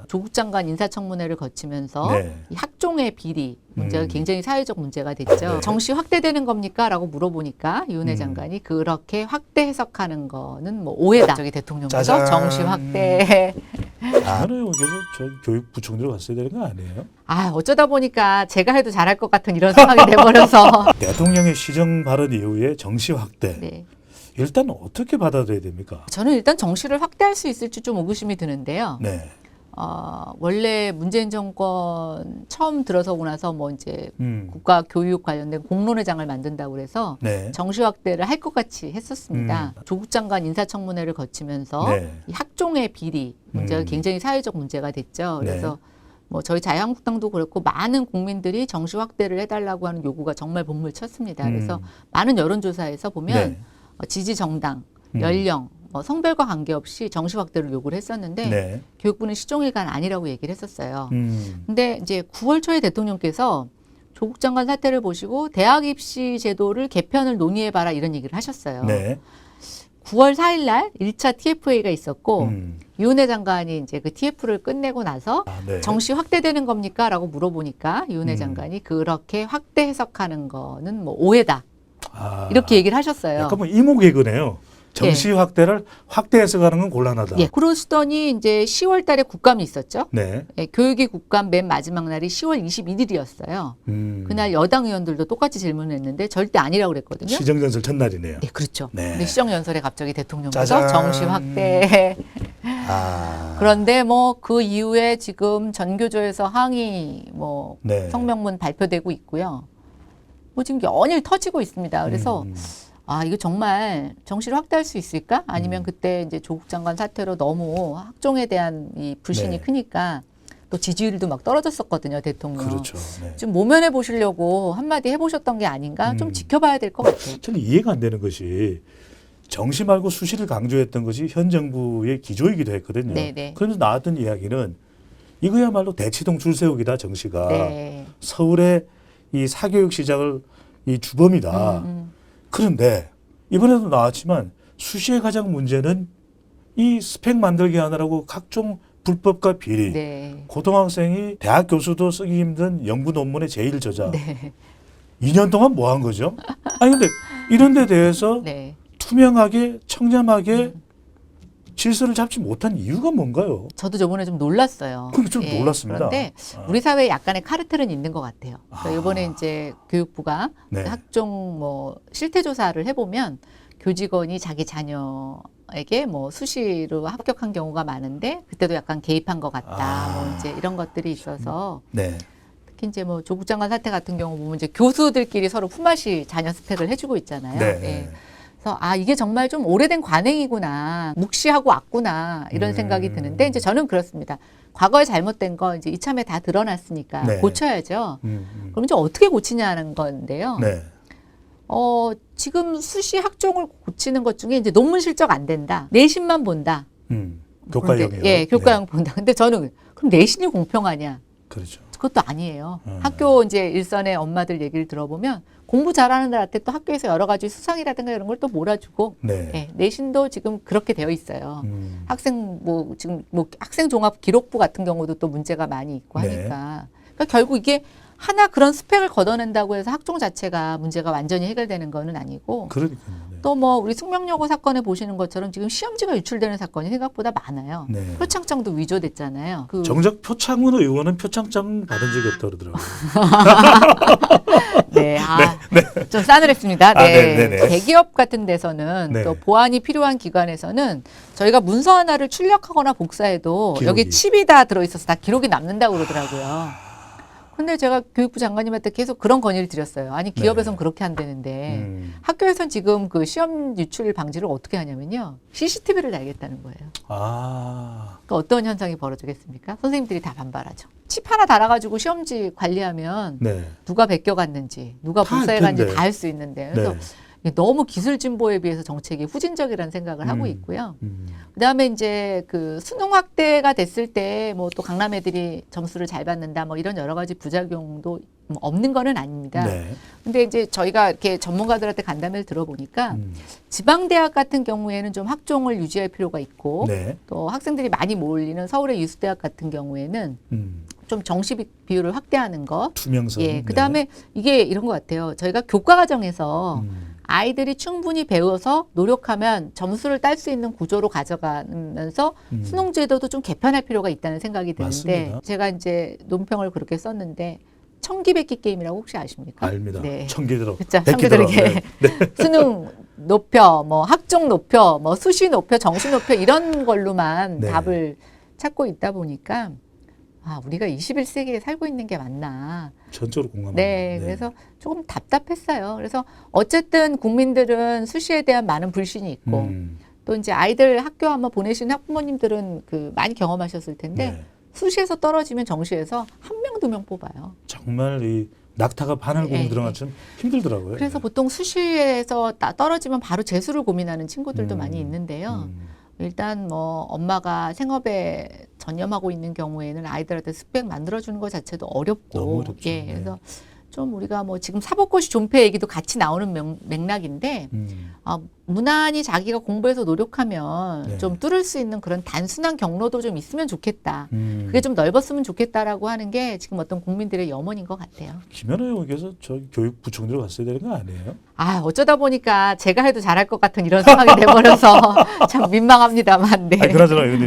조국 장관 인사청문회를 거치면서 네. 이 학종의 비리 문제가 굉장히 사회적 문제가 됐죠. 네. 정시 확대되는 겁니까? 라고 물어보니까 이은혜 장관이 그렇게 확대 해석하는 거는 뭐 오해다. 저기 대통령께서 짜잔. 정시 확대. 저는 여기서 저 교육부총리로 갔어야 되는 거 아니에요? 아, 어쩌다 보니까 제가 해도 잘할 것 같은 이런 상황이 돼버려서. 대통령의 시정 발언 이후에 정시 확대. 네. 일단 어떻게 받아들여야 됩니까? 저는 일단 정시를 확대할 수 있을지 좀 의구심이 드는데요. 네. 원래 문재인 정권 처음 들어서고 나서 뭐 이제 국가 교육 관련된 공론회장을 만든다고 그래서 네. 정시 확대를 할 것 같이 했었습니다. 조국 장관 인사청문회를 거치면서 네. 이 학종의 비리 문제가 굉장히 사회적 문제가 됐죠. 그래서 뭐 저희 자유한국당도 그렇고 많은 국민들이 정시 확대를 해달라고 하는 요구가 정말 본물쳤습니다. 그래서 많은 여론조사에서 보면 네. 지지 정당, 연령, 성별과 관계없이 정시 확대를 요구를 했었는데 네. 교육부는 시종일관 아니라고 얘기를 했었어요. 음. 근데 이제 9월 초에 대통령께서 조국 장관 사태를 보시고 대학 입시 제도를 개편을 논의해봐라 이런 얘기를 하셨어요. 네. 9월 4일 날 1차 TF회의가 있었고 이은혜 장관이 이제 그 TF를 끝내고 나서 네. 정시 확대되는 겁니까? 라고 물어보니까 이은혜 장관이 그렇게 확대 해석하는 거는 뭐 오해다. 이렇게 얘기를 하셨어요. 약간 뭐 이목개그네요. 정시 확대를 확대해서 가는 건 곤란하다. 예. 그러시더니 이제 10월 달에 국감이 있었죠. 네. 예, 교육위 국감 맨 마지막 날이 10월 21일이었어요. 그날 여당 의원들도 똑같이 질문을 했는데 절대 아니라고 그랬거든요. 시정연설 첫날이네요. 네, 그렇죠. 네. 근데 시정연설에 갑자기 대통령께서 짜잔. 정시 확대. 그런데 뭐 그 이후에 지금 전교조에서 항의 뭐 네. 성명문 발표되고 있고요. 뭐 지금 연일 터지고 있습니다. 그래서 이거 정말 정시를 확대할 수 있을까? 아니면 그때 이제 조국 장관 사태로 너무 학종에 대한 이 불신이 네. 크니까 또 지지율도 막 떨어졌었거든요, 대통령. 그렇죠. 네. 좀 모면해 보시려고 한마디 해보셨던 게 아닌가? 좀 지켜봐야 될 것 같아요. 저는 이해가 안 되는 것이 정시 말고 수시를 강조했던 것이 현 정부의 기조이기도 했거든요. 네네. 그래서 나왔던 이야기는 이거야말로 대치동 줄세우기다 정시가. 네. 서울의 이 사교육 시장을 이 주범이다. 그런데 이번에도 나왔지만 수시의 가장 문제는 이 스펙 만들기 하느라고 각종 불법과 비리. 네. 고등학생이 대학 교수도 쓰기 힘든 연구 논문의 제일 저자. 네. 2년 동안 뭐 한 거죠? 아니 근데 이런 데 대해서 네. 투명하게 청렴하게 질서를 잡지 못한 이유가 뭔가요? 저도 저번에 좀 놀랐어요. 그럼 좀 놀랐습니다. 그런데 우리 사회에 약간의 카르텔은 있는 것 같아요. 그러니까 이번에 이제 교육부가 네. 학종 뭐 실태 조사를 해보면 교직원이 자기 자녀에게 뭐 수시로 합격한 경우가 많은데 그때도 약간 개입한 것 같다. 뭐 이제 이런 것들이 있어서 네. 특히 이제 뭐 조국 장관 사태 같은 경우 보면 이제 교수들끼리 서로 품앗이 자녀 스펙을 해주고 있잖아요. 네. 예. 그래서 이게 정말 좀 오래된 관행이구나, 묵시하고 왔구나 이런 생각이 드는데 이제 저는 그렇습니다. 과거에 잘못된 거 이제 이참에 다 드러났으니까 네. 고쳐야죠. 그럼 이제 어떻게 고치냐는 건데요. 네. 지금 수시 학종을 고치는 것 중에 이제 논문 실적 안 된다, 내신만 본다. 교과형이요. 예, 교과형 본다. 근데 저는 그럼 내신이 공평하냐? 그렇죠. 그것도 아니에요. 학교 이제 일선의 엄마들 얘기를 들어보면 공부 잘하는 애한테 또 학교에서 여러 가지 수상이라든가 이런 걸 또 몰아주고 네. 예, 내신도 지금 그렇게 되어 있어요. 학생 뭐 지금 뭐 학생 종합 기록부 같은 경우도 또 문제가 많이 있고 네. 하니까 그러니까 결국 이게 하나 그런 스펙을 걷어낸다고 해서 학종 자체가 문제가 완전히 해결되는 거는 아니고 그러니까요. 네. 또 뭐 우리 숙명여고 사건에 보시는 것처럼 지금 시험지가 유출되는 사건이 생각보다 많아요. 네. 표창장도 위조됐잖아요. 정작 표창원 의원은 표창장 받은 적이 없다고 그러더라고요. 네, 좀 싸늘했습니다. 네. 네네네. 대기업 같은 데서는 네. 또 보안이 필요한 기관에서는 저희가 문서 하나를 출력하거나 복사해도 기록이. 여기 칩이 다 들어있어서 다 기록이 남는다고 그러더라고요. 근데 제가 교육부 장관님한테 계속 그런 건의를 드렸어요. 아니 기업에선 네. 그렇게 한다는데 학교에선 지금 그 시험 유출 방지를 어떻게 하냐면요. CCTV를 달겠다는 거예요. 그러니까 어떤 현상이 벌어지겠습니까? 선생님들이 다 반발하죠. 칩 하나 달아가지고 시험지 관리하면 네. 누가 베껴갔는지 누가 다 복사해갔는지 텐데. 다 할 수 있는데 그래서 네. 이게 너무 기술 진보에 비해서 정책이 후진적이라는 생각을 하고 있고요. 그다음에 이제 그 수능 확대가 됐을 때 뭐 또 강남 애들이 점수를 잘 받는다 뭐 이런 여러 가지 부작용도 없는 거는 아닙니다. 네. 근데 이제 저희가 이렇게 전문가들한테 간담회를 들어보니까 지방대학 같은 경우에는 좀 학종을 유지할 필요가 있고 네. 또 학생들이 많이 몰리는 서울의 유수대학 같은 경우에는 좀 정시 비율을 확대하는 거. 투명성. 예. 그다음에 이게 이런 것 같아요. 저희가 교과 과정에서 아이들이 충분히 배워서 노력하면 점수를 딸 수 있는 구조로 가져가면서 수능 제도도 좀 개편할 필요가 있다는 생각이 드는데 맞습니다. 제가 이제 논평을 그렇게 썼는데 청기백기 게임이라고 혹시 아십니까? 알니다. 네. 청기들어. 그렇죠. 백기들어. 청기들에게 수능 높여, 뭐 학종 높여, 뭐 수시 높여, 정시 높여 이런 걸로만 네. 답을 찾고 있다 보니까 아, 우리가 21세기에 살고 있는 게 맞나. 전적으로 공감합니다. 네, 그래서 조금 답답했어요. 그래서 어쨌든 국민들은 수시에 대한 많은 불신이 있고 또 이제 아이들 학교 한번 보내시는 학부모님들은 그 많이 경험하셨을 텐데 네. 수시에서 떨어지면 정시에서 한 명, 두 명 뽑아요. 정말 이 낙타가 바늘 구멍 네, 들어간 좀 힘들더라고요. 그래서 보통 수시에서 떨어지면 바로 재수를 고민하는 친구들도 많이 있는데요. 일단 뭐 엄마가 생업에 전념하고 있는 경우에는 아이들한테 스펙 만들어주는 것 자체도 어렵고, 너무 어렵죠. 예, 네. 그래서 좀 우리가 뭐 지금 사법고시 존폐 얘기도 같이 나오는 맥락인데 아, 무난히 자기가 공부해서 노력하면 네. 좀 뚫을 수 있는 그런 단순한 경로도 좀 있으면 좋겠다. 그게 그게 좀 넓었으면 좋겠다라고 하는 게 지금 어떤 국민들의 염원인 것 같아요. 김연아 의원께서 저 교육부총리로 갔어야 되는 거 아니에요? 아, 어쩌다 보니까 제가 해도 잘할 것 같은 이런 상황이 돼버려서 참 민망합니다만. 네. 아니, 그나저나 의원님